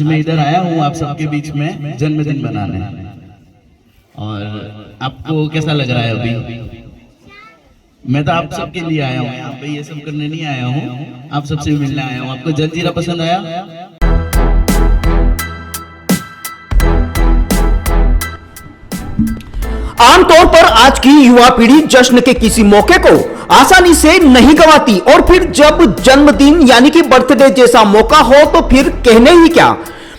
आज मैं इधर आया हूँ आप सबके बीच में जन्मदिन मनाने। और आपको कैसा लग रहा है अभी? मैं तो आप सबके लिए आया हूँ, यहाँ पे ये सब करने नहीं आया हूँ, आप सबसे मिलने आया हूँ। आपको जलजीरा पसंद आया? आमतौर पर आज की युवा पीढ़ी जश्न के किसी मौके को आसानी से नहीं गंवाती, और फिर जब जन्मदिन यानी कि बर्थडे जैसा मौका हो तो फिर कहने ही क्या।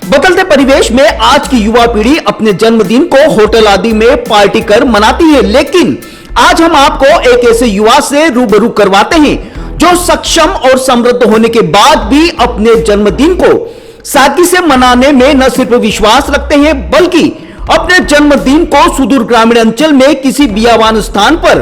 बदलते परिवेश में आज की युवा पीढ़ी अपने जन्मदिन को होटल आदि में पार्टी कर मनाती है, लेकिन आज हम आपको एक ऐसे युवा से रूबरू करवाते हैं जो सक्षम और समृद्ध होने के बाद भी अपने जन्मदिन को सादगी से मनाने में न सिर्फ विश्वास रखते हैं बल्कि अपने जन्मदिन को सुदूर ग्रामीण अंचल में किसी बियावान स्थान पर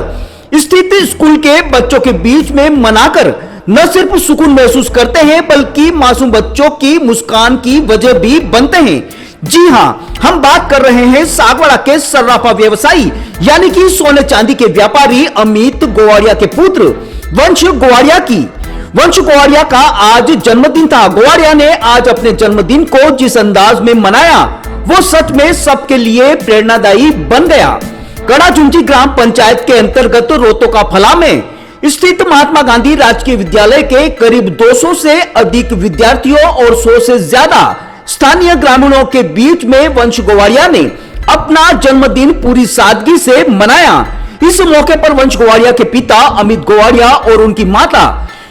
स्थित स्कूल के बच्चों के बीच में मनाकर न सिर्फ सुकून महसूस करते हैं बल्कि मासूम बच्चों की मुस्कान की वजह भी बनते हैं। जी हां, हम बात कर रहे हैं सागवाड़ा के सर्राफा व्यवसायी यानी कि सोने चांदी के व्यापारी अमित गोवाड़िया के पुत्र वंश गोवाड़िया की। वंश गोवाड़िया का आज जन्मदिन था। गोवाड़िया ने आज अपने जन्मदिन को जिस अंदाज में मनाया वो सच में सबके लिए प्रेरणादायी बन गया। कड़ाचुंची ग्राम पंचायत के अंतर्गत रोतोका फला में स्थित महात्मा गांधी राजकीय विद्यालय के करीब 200 से अधिक विद्यार्थियों और 100 से ज्यादा स्थानीय ग्रामीणों के बीच में वंश गोवाड़िया ने अपना जन्मदिन पूरी सादगी से मनाया। इस मौके पर वंश गोवाड़िया के पिता अमित गोवाड़िया और उनकी माता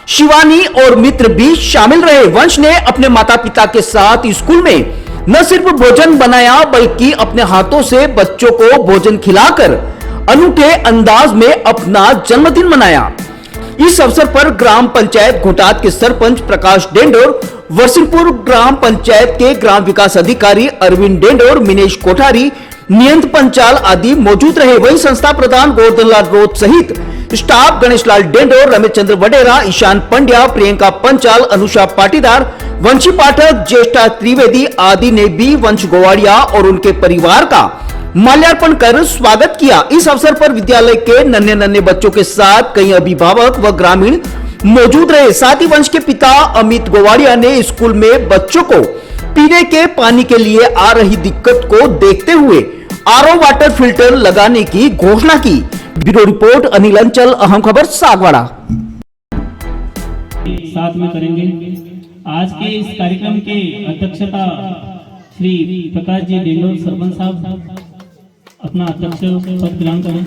शिवानी और मित्र भी शामिल रहे। वंश ने अपने माता पिता के साथ स्कूल में न सिर्फ भोजन बनाया बल्कि अपने हाथों से बच्चों को भोजन खिलाकर अनूठे अंदाज में अपना जन्मदिन मनाया। इस अवसर पर ग्राम पंचायत घोटात के सरपंच प्रकाश डेंडोर, वर्सिंगपुर ग्राम पंचायत के ग्राम विकास अधिकारी अरविंद डेंडोर, मिनेश कोठारी, नियंत पंचाल आदि मौजूद रहे। वहीं संस्था प्रधान गोवर्धनलाल रोत सहित स्टाफ गणेश लाल डेंडोर, रमेश चंद्र वडेरा, ईशान पंड्या, प्रियंका पंचाल, अनुषा पाटीदार, वंशी पाठक, ज्येष्ठा त्रिवेदी आदि ने भी वंश गोवाड़िया और उनके परिवार का माल्यार्पण कर स्वागत किया। इस अवसर पर विद्यालय के नन्हे नन्हे बच्चों के साथ कई अभिभावक व ग्रामीण मौजूद रहे। साथ ही वंश के पिता अमित गोवाड़िया ने स्कूल में बच्चों को पीने के पानी के लिए आ रही दिक्कत को देखते हुए आरओ वाटर फिल्टर लगाने की घोषणा की। ब्यूरो रिपोर्ट अनिल अंचल, अहम खबर सागवाड़ा। साथ में करेंगे। आज के इस कार्यक्रम के अध्यक्षता श्री प्रकाश जी डेंडोर सरपंच साहब अपना अध्यक्ष पद ग्रहण करें।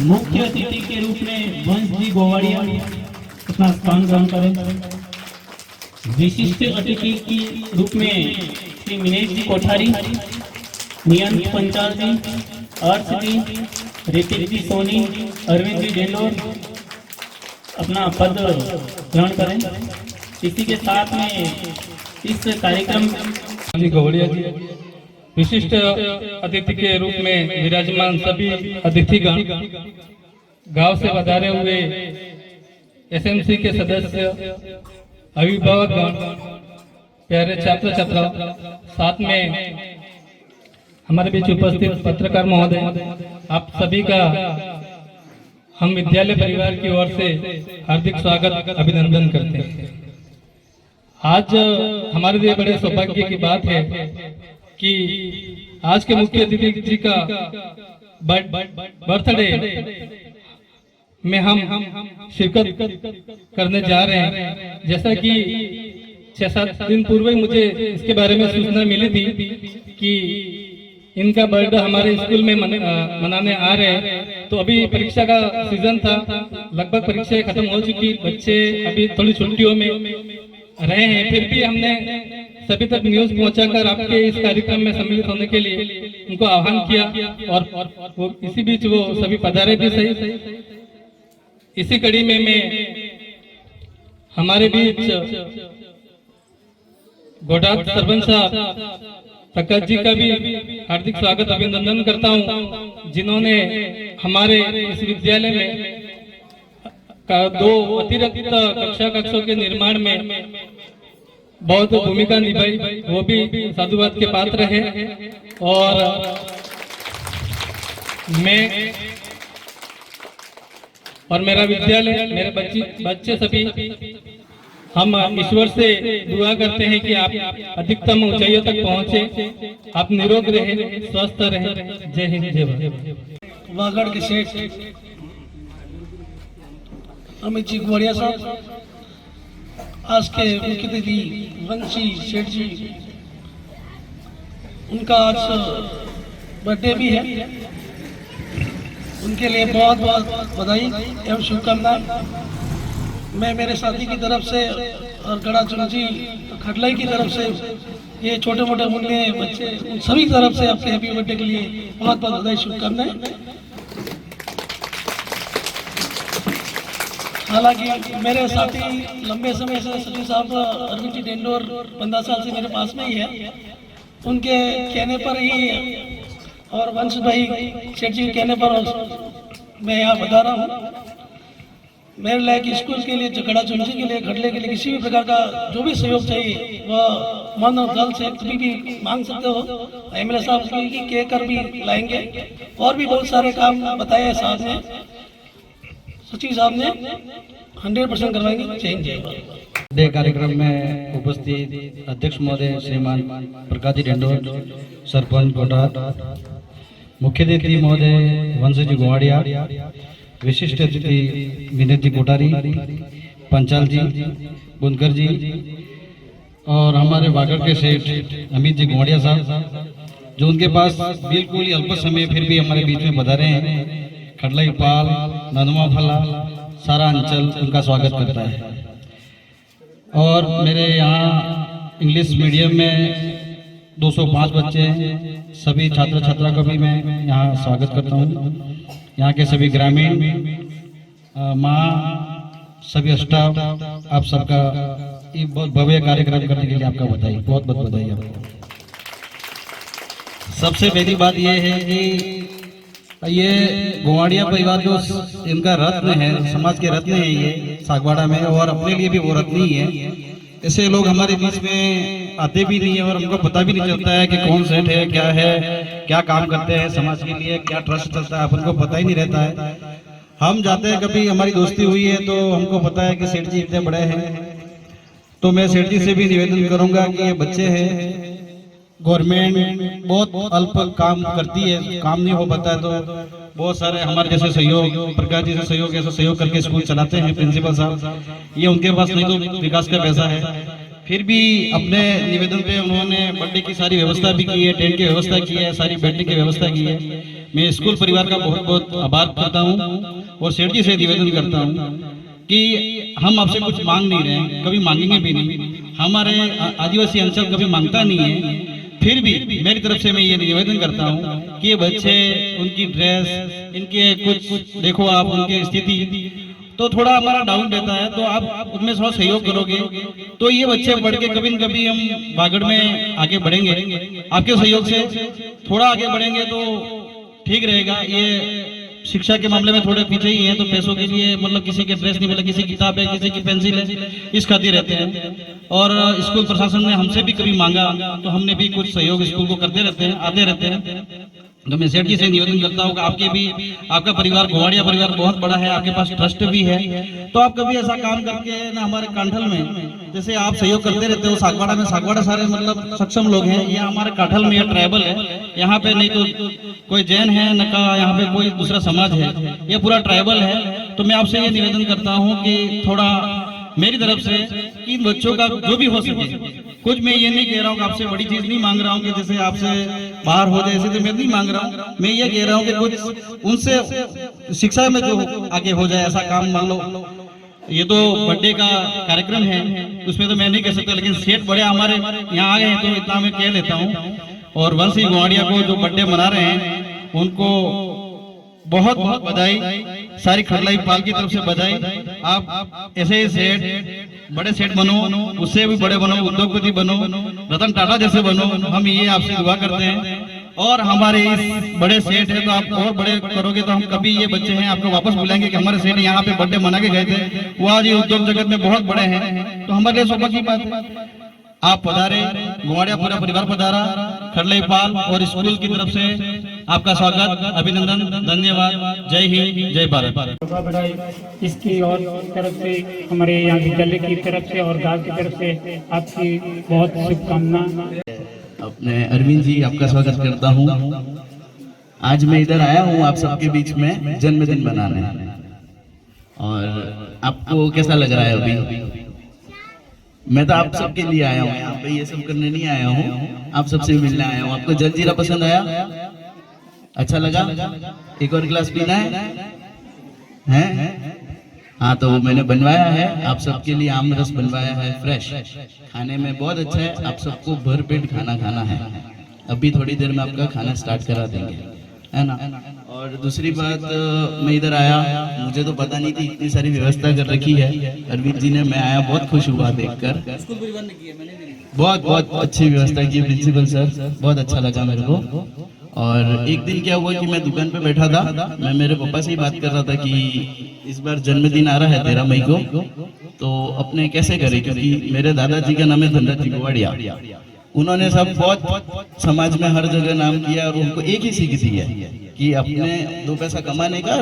मुख्य अतिथि के रूप में वंश जी गोवाड़िया अपना स्थान ग्रहण करें। विशिष्ट अतिथि के रूप में श्री मिनेश जी कोठारी, नियंत पंचाल जी, अर्थ जी, ऋतिक जी सोनी, अरविंद जी डेंडोर अपना पद ग्रहण करें। इसी के साथ में इस कार्यक्रम गोवाड़िया जी विशिष्ट अतिथि के रूप में विराजमान सभी अतिथिगण, गांव से पधारे हुए एसएमसी के सदस्य, अभिभावकगण, प्यारे छात्र छात्रा, साथ में हमारे बीच उपस्थित पत्रकार महोदय, आप सभी का हम विद्यालय परिवार की ओर से हार्दिक स्वागत अभिनंदन करते हैं। आज हमारे लिए बड़े सौभाग्य की बात है कि आज के मुख्य अतिथि जी का बर्थडे में हम शिरकत करने जा रहे हैं। जैसा कि 6-7 दिन पूर्व ही मुझे इसके बारे में सूचना मिली थी कि इनका बर्थडे हमारे स्कूल में मनाने आ रहे हैं। तो अभी परीक्षा का सीजन था, लगभग परीक्षाएं खत्म हो चुकी, बच्चे अभी थोड़ी छुट्टियों में रहे हैं, फिर भी हमने सभी तक न्यूज पहुंचाकर आपके इस कार्यक्रम में सम्मिलित होने के लिए उनको आह्वान किया और वो इसी बीच वो सभी पधारे भी सही। इसी कड़ी में मैं हमारे बीच घोटात सरपंच साहब प्रकाश जी का भी हार्दिक स्वागत अभिनंदन करता हूं, जिन्होंने हमारे इस विद्यालय में का 2 अतिरिक्त कक्षों के निर्माण में बहुत भूमिका निभाई, वो भी साधुवाद के पात्र है। और मैं और मेरा विद्यालय, मेरे बच्चे सभी हम ईश्वर से दुआ करते हैं कि आप अधिकतम ऊंचाइयों तक पहुंचे, आप निरोग रहे, स्वस्थ रहे। जय हिंद, जय भारत। वागड़ के सेठ अमित जी गोड़िया साहब, आज के मुख्य अतिथि वंशी सेठ जी, उनका आज बर्थडे भी है, उनके लिए बहुत बहुत बधाई एवं शुभकामनाएं। मैं मेरे साथी की तरफ से और गड़ा चुनजी खटलाई की तरफ से, ये छोटे मोटे मुन्ने बच्चे, उन सभी की तरफ से आपके हैप्पी बर्थडे के लिए बहुत बहुत बधाई शुभकामनाएं। हालांकि मेरे साथी लंबे समय से सचिव साहब अरविंद जी डेंडोर 15 साल से मेरे पास में ही है, उनके कहने पर ही और वंश भाई सेठ जी के कहने पर मैं यहाँ बता रहा हूँ। मेरे लायक स्कूल के लिए, झगड़ा चुनसी के लिए, खटले के लिए किसी भी प्रकार का जो भी सहयोग चाहिए वह मन और दल से कभी भी मांग सकते हो। एमएलए साहब की कह कर भी लाएंगे, और भी बहुत सारे काम बताए साहब ने, सचिव साहब ने 100% करवाएंगे। जय हिंद, जय भारत। कार्यक्रम में उपस्थित अध्यक्ष महोदय श्रीमान प्रकाश जी डेंडोर, सरपंच कोटा, मुख्य अतिथि महोदय वंश जी गोवाड़िया, विशिष्ट अतिथि विनीत जी कोटारी, पंचाल जी, बुनकर जी और हमारे वागड़ के सेठ अमित जी गोवाड़िया साहब, जो उनके पास बिल्कुल ही अल्प समय फिर भी हमारे बीच में पधारे हैं। खटलाई पाल, ननुमा फला, सारा अंचल उनका स्वागत करता है। और मेरे यहाँ इंग्लिश मीडियम में 205 बच्चे हैं, सभी छात्र छात्रा का भी मैं यहाँ स्वागत करता हूँ। यहाँ के सभी ग्रामीण माँ, सभी स्टाफ, आप सबका ये बहुत भव्य कार्यक्रम करने के लिए आपका बधाई, बहुत बहुत बधाई आपको। सबसे पहली बात ये है कि ये गोवाड़िया परिवार जो इनका रत्न है, समाज के रत्न है ये सागवाड़ा में, और अपने लिए भी वो रत्न ही है। ऐसे लोग हमारे बीच में आते भी नहीं है और हमको पता भी नहीं चलता है कि कौन सेठ है, क्या काम करते हैं समाज के लिए, क्या ट्रस्ट चलता है, अपन को पता ही नहीं रहता है। हम जाते हैं, कभी हमारी दोस्ती हुई है तो हमको पता है कि सेठ जी इतने बड़े हैं। तो मैं सेठ जी से भी निवेदन करूंगा कि ये बच्चे हैं, गवर्नमेंट बहुत अल्प काम करती है, काम नहीं हो पाता है तो बहुत सारे हमारे जैसे सहयोग, प्रकाश जी से सहयोग, ऐसा सहयोग करके स्कूल चलाते हैं प्रिंसिपल साहब। ये उनके पास नहीं तो विकास का पैसा है, फिर भी अपने निवेदन पे उन्होंने बर्थडे की सारी व्यवस्था भी की है, टेंट की व्यवस्था की है, सारी बैठने की व्यवस्था की है। मैं स्कूल परिवार का बहुत बहुत आभार करता हूँ और सेठ जी से निवेदन करता हूँ कि हम आपसे कुछ मांग नहीं रहे, कभी मांगेंगे भी नहीं। हमारे आदिवासी अंचल कभी मांगता नहीं है, फिर भी मेरी तरफ से मैं ये निवेदन करता हूँ कि ये बच्चे, उनकी ड्रेस, इनके कुछ देखो आप, उनकी स्थिति तो थोड़ा हमारा डाउन रहता है, तो आप उनमें थोड़ा सहयोग करोगे तो ये बच्चे बढ़ के कभी न कभी हम वागड़ में आगे बढ़ेंगे। आपके सहयोग से थोड़ा आगे बढ़ेंगे तो ठीक रहेगा। ये शिक्षा के मामले में थोड़े पीछे ही हैं, तो पैसों के लिए मतलब किसी के ड्रेस नहीं मिला, किसी की किताब है, किसी की पेंसिल है, इस खातिर रहते हैं। और स्कूल प्रशासन ने हमसे भी कभी मांगा तो हमने भी कुछ सहयोग स्कूल को करते रहते हैं, आते रहते हैं। तो मैं सेठ जी से निवेदन करता हूँ कि आपके भी, आपका परिवार गोवाड़िया परिवार बहुत बड़ा है, आपके पास ट्रस्ट भी है, तो आप कभी ऐसा काम करके ना हमारे कांठल में जैसे आप सहयोग करते रहते हो। सागवाड़ा में, सागवाड़ा सारे मतलब सक्षम लोग हैं, ये हमारे कांठल में ये ट्राइबल है, यहाँ पे नहीं तो कोई जैन है न का यहाँ पे कोई दूसरा समाज है, ये पूरा ट्राइबल है। तो मैं आपसे ये निवेदन करता हूँ कि थोड़ा मेरी तरफ से कि इन बच्चों का जो भी हो सके, कुछ मैं ये नहीं कह रहा हूँ कि आपसे बड़ी चीज नहीं मांग रहा हूँ कि जैसे आपसे बाहर हो जाए, ऐसे तो मैं नहीं मांग रहा हूँ। मैं ये कह रहा हूँ कि कुछ उनसे शिक्षा में जो आगे हो जाए ऐसा काम मान लो। ये तो बर्थडे का कार्यक्रम है, उसमें तो मैं नहीं कह सकता, लेकिन सेठ बड़े हमारे यहाँ आ गए हैं तो इतना मैं कह लेता हूँ। और वंशी गोवाड़िया को जो बर्थडे मना रहे हैं उनको बहुत बहुत बधाई, सारी खटलाई पाल की तरफ से बधाई। आप ऐसे ही सेठ, बड़े सेठ बनो, उससे भी बड़े बनो, उद्योगपति बनो, रतन टाटा जैसे बनो, हम ये आपसे दुआ करते हैं। और हमारे इस बड़े सेठ है तो आप और बड़े करोगे तो हम कभी ये बच्चे हैं आपको वापस बुलाएंगे कि हमारे सेठ यहाँ पे बर्थडे मना के गए थे, वो आज उद्योग जगत में बहुत बड़े हैं, तो हमारे लिए सौभाग्य की बात है। आप पधारे, गोवाड़िया पूरा परिवार पधारा, खटलाई पाल और स्कूल की तरफ से आपका स्वागत, अभिनंदन, धन्यवाद। जय हिंद, जय भारत। शोभा बढ़ाई इसकी और तरफ से, हमारे यहाँ विद्यालय की तरफ से और गांव की तरफ से आपकी बहुत शुभकामना। अपने अरविंद जी, आपका स्वागत करता हूँ। आज मैं इधर आया हूँ आप सबके बीच में जन्मदिन मनाने, और आपको कैसा लग रहा है अभी? मैं तो आप सबके लिए आया हूँ, यहाँ पे ये सब करने नहीं आया हूँ, आप सबसे मिलने आया हूँ। आपको जलजीरा पसंद आया? अच्छा लगा? एक और गिलास पीना है? हाँ, तो मैंने बनवाया है आप सबके लिए, आम रस बनवाया है, फ्रेश, खाने में बहुत अच्छा है। आप सबको भरपेट खाना खाना है। अभी थोड़ी देर में आपका खाना स्टार्ट करा देंगे, है ना। और दूसरी बात, मैं इधर आया, मुझे तो पता नहीं थी इतनी सारी व्यवस्था कर रखी है अरविंद जी ने। मैं आया, बहुत खुश हुआ देखकर। बहुत बहुत अच्छी व्यवस्था की प्रिंसिपल सर, बहुत अच्छा लगा मेरे को। और एक दिन क्या हुआ कि मैं दुकान पे बैठा था, मैं मेरे पापा से ही बात कर रहा था कि इस बार जन्मदिन आ रहा है 13 मई को, तो अपने कैसे करें, क्योंकि मेरे दादाजी का नाम है धनराज जी गोवाड़िया। उन्होंने सब बहुत समाज में हर जगह नाम किया, और उनको एक ही सीख दी है कि अपने 2 पैसा कमाने का,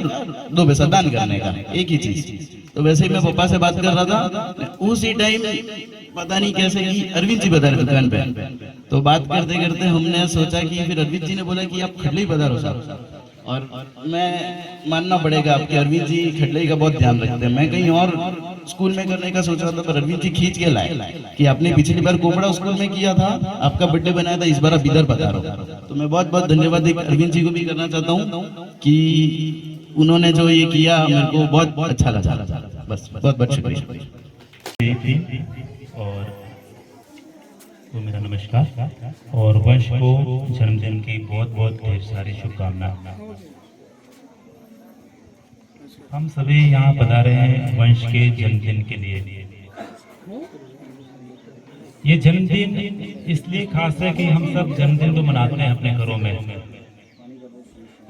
2 पैसा दान करने का, एक ही चीज। तो वैसे ही मैं पापा से बात कर रहा था, उसी टाइम पता नहीं कैसे कि अरविंद जी पधारे दुकान पे। तो बात करते करते हमने सोचा कि फिर अरविंद जी ने बोला कि आप खटलई पधारो साहब। और मैं मानना पड़ेगा आपके, अरविंद जी खटलई का बहुत ध्यान रखते हैं। मैं कहीं और स्कूल में करने का सोच रहा था, पर अरविंद जी खींच के लाए कि आपने पिछली बार कोबड़ा स्कूल में किया था, आपका बर्थडे बनाया था, इस बार आप इधर पधारो। तो मैं बहुत बहुत धन्यवाद अरविंद जी को भी करना चाहता हूँ कि उन्होंने जो ये किया मेरे को बहुत अच्छा लगा। बस बहुत बहुत शुक्रिया। और तो मेरा नमस्कार, और वंश को जन्मदिन की बहुत बहुत ढेर सारी शुभकामनाएं। हम सभी यहाँ पधारे हैं वंश के जन्मदिन के लिए। ये जन्मदिन इसलिए खास है कि हम सब जन्मदिन तो मनाते हैं अपने घरों में,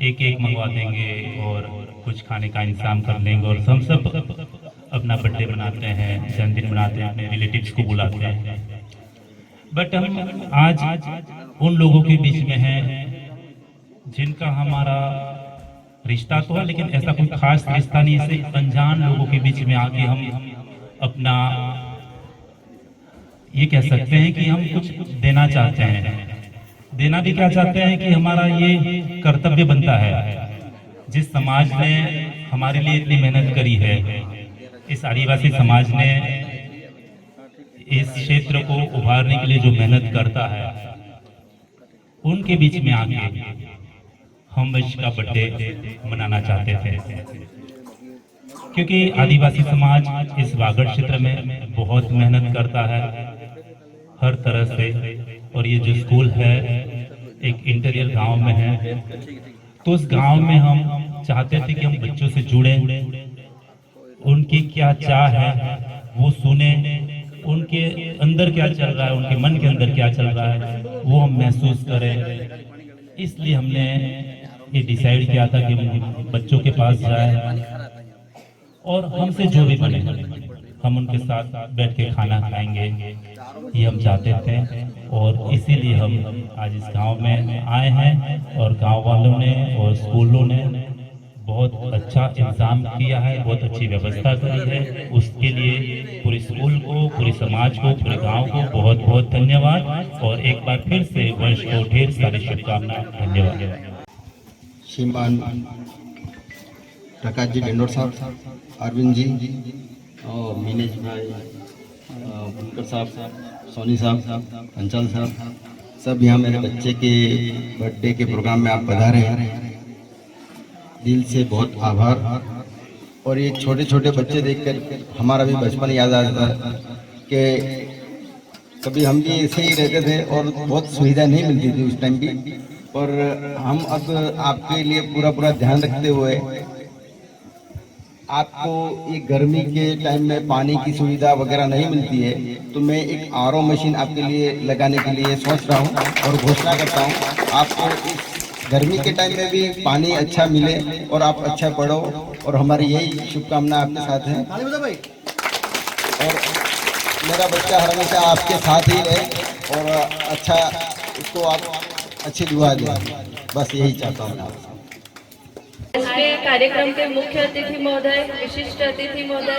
एक एक मंगवा देंगे और कुछ खाने का इंतजाम कर लेंगे, और हम सब अपना बर्थडे मनाते हैं, जन्मदिन मनाते हैं, अपने रिलेटिव्स को बुलाते हैं। बट हम आज उन लोगों के बीच में हैं जिनका हमारा रिश्ता तो है, लेकिन ऐसा कोई खास रिश्ता नहीं। ऐसे अनजान लोगों के बीच में आके हम अपना ये कह सकते हैं कि हम कुछ देना चाहते हैं। देना भी क्या चाहते हैं कि हमारा ये कर्तव्य बनता है, जिस समाज ने हमारे लिए इतनी मेहनत करी है, इस आदिवासी समाज ने इस क्षेत्र को उभारने के लिए जो मेहनत करता है, उनके बीच में आके हम वंश का बर्थडे मनाना चाहते थे। क्योंकि आदिवासी समाज इस वागड़ क्षेत्र में बहुत मेहनत करता है हर तरह से, और ये जो स्कूल है एक इंटीरियर गांव में है, तो उस गांव में हम चाहते थे कि हम बच्चों से जुड़े, उनकी क्या चाह है वो सुने, उनके अंदर क्या चल रहा है, उनके मन के अंदर क्या चल रहा है वो हम महसूस करें। इसलिए हमने ये डिसाइड किया था कि हम बच्चों के पास जाए, और हमसे जो भी बने हम उनके साथ बैठ के खाना खाएंगे, ये हम चाहते थे। और इसीलिए हम आज इस गांव में आए हैं, और गांव वालों ने और स्कूलों ने बहुत अच्छा इंतजाम किया है, बहुत अच्छी व्यवस्था करी है। उसके लिए पूरे स्कूल को, पूरे समाज को, पूरे गांव को बहुत बहुत धन्यवाद, और एक बार फिर से वंश को ढेर सारी शुभकामनाएं। धन्यवाद। श्रीमान प्रकाश जी डेंडोर साहब, अरविंद जी और मीनेश भाई, बुनकर साहब, सोनी साहब, पंचाल साहब, सब यहाँ मेरे बच्चे के बर्थडे के प्रोग्राम में आप पधारे हैं, दिल से बहुत आभार। और ये छोटे छोटे बच्चे देखकर हमारा भी बचपन याद आता है कि कभी हम भी ऐसे ही रहते थे और बहुत सुविधा नहीं मिलती थी उस टाइम भी, और हम अब आपके लिए पूरा ध्यान रखते हुए आपको ये गर्मी के टाइम में पानी की सुविधा वगैरह नहीं मिलती है, तो मैं एक आरओ मशीन आपके लिए लगाने के लिए सोच रहा हूँ और घोषणा करता हूँ आपको इस गर्मी के टाइम में भी पानी अच्छा मिले और आप अच्छा पढ़ो, और हमारी यही शुभकामना आपके साथ है। और मेरा बच्चा हमेशा आपके साथ ही रहे और अच्छा उसको आप अच्छी दुआ दें। बस यही चाहता हूँ मैं आपसे। आज के कार्यक्रम के मुख्य अतिथि महोदय, विशिष्ट अतिथि महोदय,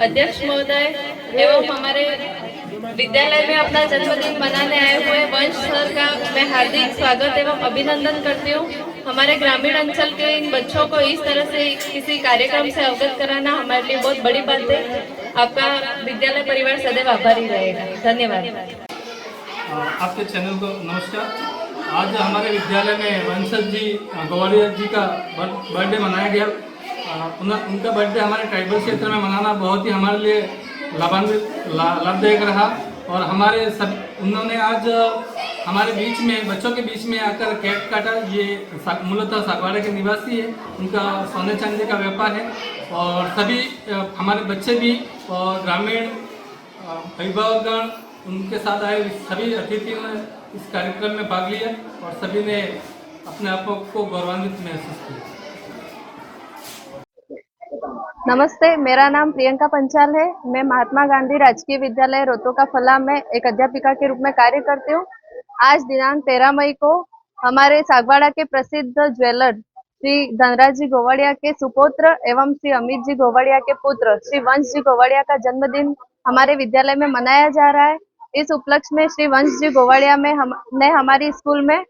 अध्यक्ष महोदय एवं हमारे विद्यालय में अपना जन्मदिन मनाने आए हुए वंश सर का मैं हार्दिक स्वागत एवं अभिनंदन करती हूँ। हमारे ग्रामीण अंचल के इन बच्चों को इस तरह से किसी कार्यक्रम से अवगत कराना हमारे लिए बहुत बड़ी बात है। आपका विद्यालय परिवार सदैव आभारी रहेगा। धन्यवाद। आपके चैनल को नमस्कार। आज हमारे विद्यालय में वंशज जी गोवाड़िया जी का बर्थडे मनाया गया। उनका बर्थडे हमारे ट्राइबल क्षेत्र में मनाना बहुत ही हमारे लिए लाभदायक रहा और हमारे सब उन्होंने आज हमारे बीच में बच्चों के बीच में आकर केक काटा। ये मूलतः सागवाड़ा के निवासी है, उनका सोने चांदी का व्यापार है और सभी हमारे बच्चे भी और ग्रामीण अभिभावकगण उनके साथ आए सभी अतिथियों ने इस कार्यक्रम में भाग लिया और सभी ने अपने आप को गौरवान्वित महसूस किया। नमस्ते, मेरा नाम प्रियंका पंचाल है। मैं महात्मा गांधी राजकीय विद्यालय रोतोका फला में एक अध्यापिका के रूप में कार्य करती हूँ। आज दिनांक 13 मई को हमारे सागवाड़ा के प्रसिद्ध ज्वेलर श्री धनराज जी गोवाड़िया के सुपुत्र एवं श्री अमित जी गोवाड़िया के पुत्र श्री वंश जी गोवाड़िया का जन्मदिन हमारे विद्यालय में मनाया जा रहा है। इस उपलक्ष्य में श्री वंश जी गोवाड़िया में हमने हमारी स्कूल में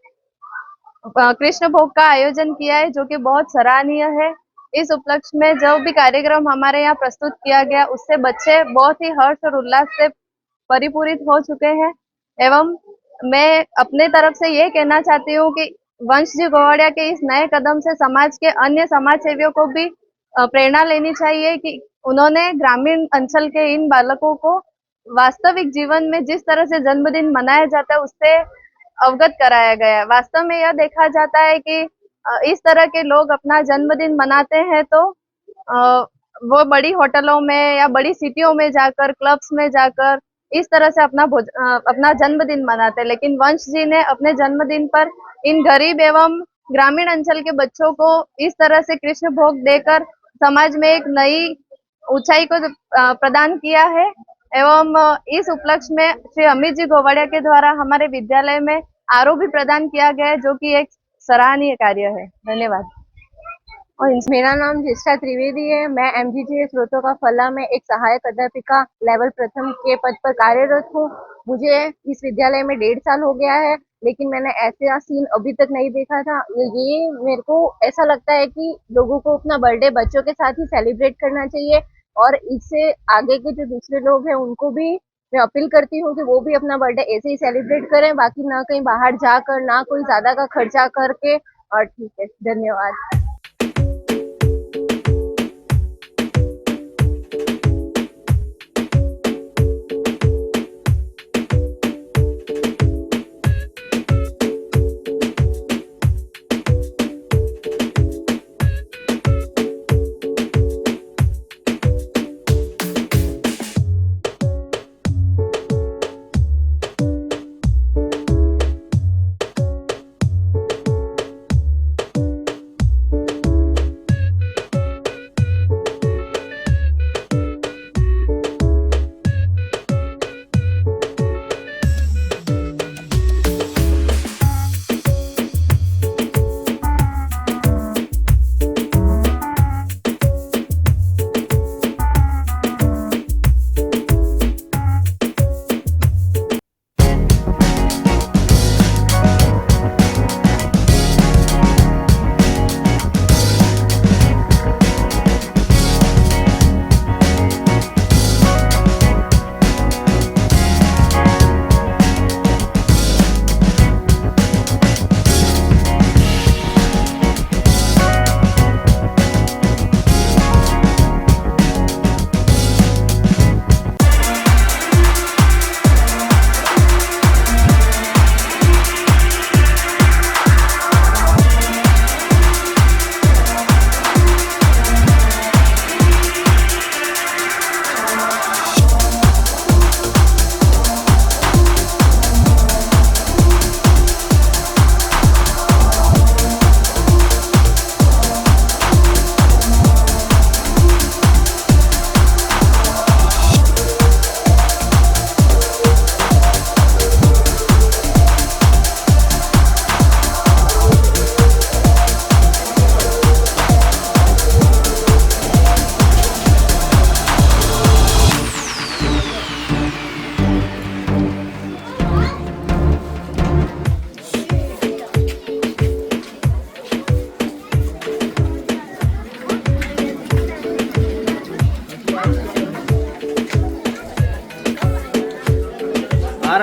कृष्ण भोग का आयोजन किया है, जो कि बहुत सराहनीय है। इस उपलक्ष्य में जो भी कार्यक्रम हमारे यहाँ प्रस्तुत किया गया उससे बच्चे बहुत ही हर्ष और उल्लास से परिपूरित हो चुके हैं। एवं मैं अपने तरफ से ये कहना चाहती हूँ कि वंश जी गोवाड़िया के इस नए कदम से समाज के अन्य समाज सेवियों को भी प्रेरणा लेनी चाहिए कि उन्होंने ग्रामीण अंचल के इन बालकों को वास्तविक जीवन में जिस तरह से जन्मदिन मनाया जाता है उससे अवगत कराया गया है। वास्तव में यह देखा जाता है कि इस तरह के लोग अपना जन्मदिन मनाते हैं तो वो बड़ी होटलों में या बड़ी सिटियों में जाकर, क्लब्स में जाकर इस तरह से अपना जन्मदिन मनाते हैं। लेकिन वंश जी ने अपने जन्मदिन पर इन गरीब एवं ग्रामीण अंचल के बच्चों को इस तरह से कृष्ण भोग देकर समाज में एक नई ऊंचाई को प्रदान किया है। एवं इस उपलक्ष्य में श्री अमित जी गोवाड़िया के द्वारा हमारे विद्यालय में आरओ भी प्रदान किया गया है, जो कि एक सराहनीय कार्य है। धन्यवाद। और मेरा नाम जिष्टा त्रिवेदी है। मैं MGTS रोतोका फला में एक सहायक अध्यापिका लेवल प्रथम के पद पर कार्यरत हूँ। मुझे इस विद्यालय में 1.5 साल हो गया है, लेकिन मैंने ऐसा सीन अभी तक नहीं देखा था। ये मेरे को ऐसा लगता है कि लोगों को अपना बर्थडे बच्चों के साथ ही सेलिब्रेट करना चाहिए और इससे आगे के जो दूसरे लोग हैं उनको भी मैं अपील करती हूँ कि वो भी अपना बर्थडे ऐसे ही सेलिब्रेट करें, बाकी ना कहीं बाहर जाकर, ना कोई ज्यादा का खर्चा करके। और ठीक है, धन्यवाद।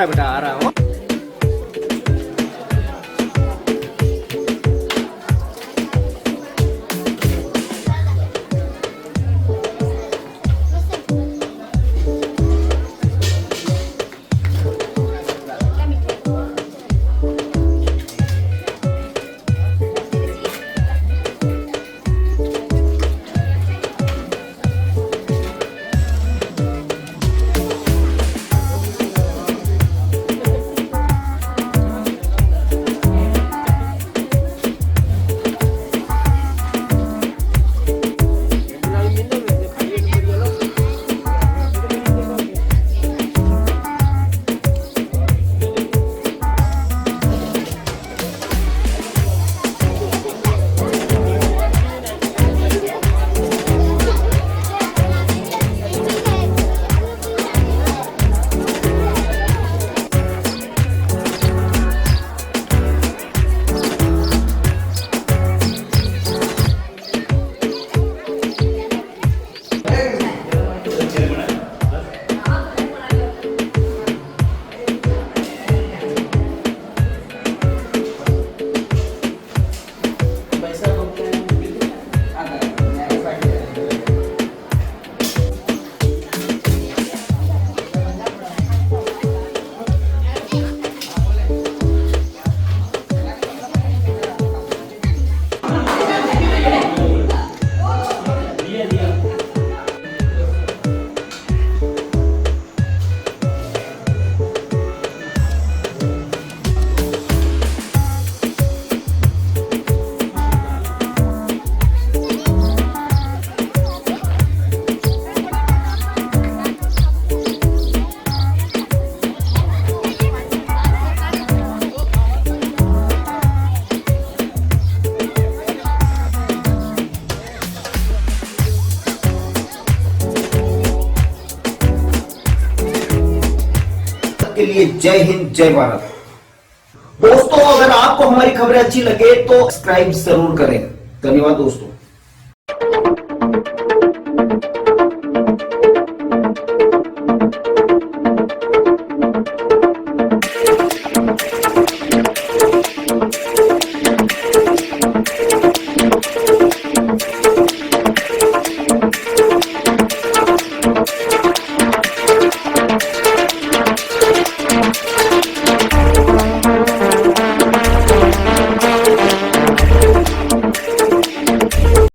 रहा है बेटा, आ रहा है। के लिए जय हिंद, जय भारत। दोस्तों, अगर आपको हमारी खबरें अच्छी लगे तो सब्सक्राइब जरूर करें। धन्यवाद दोस्तों।